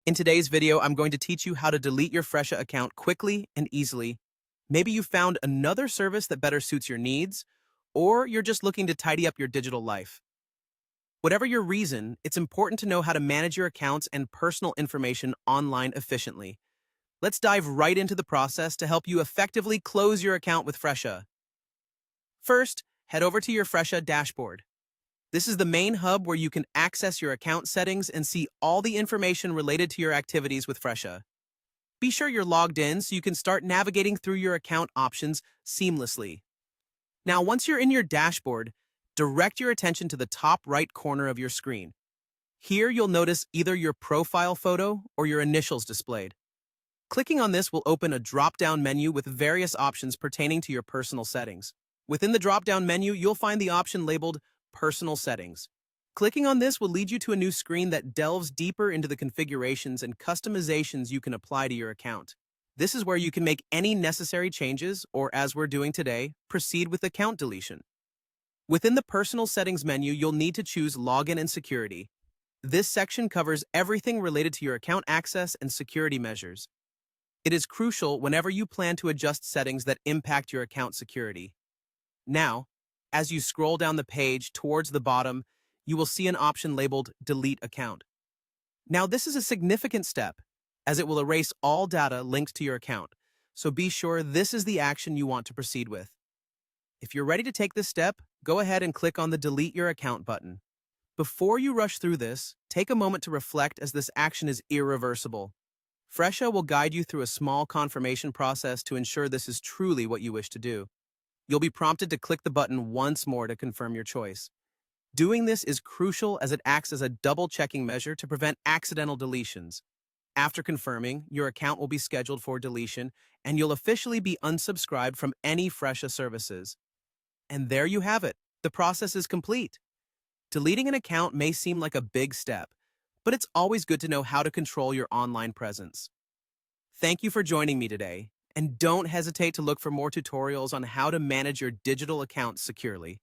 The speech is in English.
In today's video, I'm going to teach you how to delete your Fresha account quickly and easily. Maybe you found another service that better suits your needs, or you're just looking to tidy up your digital life. Whatever your reason, it's important to know how to manage your accounts and personal information online efficiently. Let's dive right into the process to help you effectively close your account with Fresha. First, head over to your Fresha dashboard. This is the main hub where you can access your account settings and see all the information related to your activities with Fresha. Be sure you're logged in so you can start navigating through your account options seamlessly. Now, once you're in your dashboard, direct your attention to the top right corner of your screen. Here, you'll notice either your profile photo or your initials displayed. Clicking on this will open a drop-down menu with various options pertaining to your personal settings. Within the drop-down menu, you'll find the option labeled Personal Settings. Clicking on this will lead you to a new screen that delves deeper into the configurations and customizations you can apply to your account. This is where you can make any necessary changes, or as we're doing today, proceed with account deletion. Within the Personal Settings menu, you'll need to choose Login and Security. This section covers everything related to your account access and security measures. It is crucial whenever you plan to adjust settings that impact your account security. Now, as you scroll down the page towards the bottom, you will see an option labeled Delete Account. Now, this is a significant step, as it will erase all data linked to your account, so be sure this is the action you want to proceed with. If you're ready to take this step, go ahead and click on the Delete Your Account button. Before you rush through this, take a moment to reflect, as this action is irreversible. Fresha will guide you through a small confirmation process to ensure this is truly what you wish to do. You'll be prompted to click the button once more to confirm your choice. Doing this is crucial, as it acts as a double-checking measure to prevent accidental deletions. After confirming, your account will be scheduled for deletion, and you'll officially be unsubscribed from any Fresha services. And there you have it. The process is complete. Deleting an account may seem like a big step, but it's always good to know how to control your online presence. Thank you for joining me today. And don't hesitate to look for more tutorials on how to manage your digital accounts securely.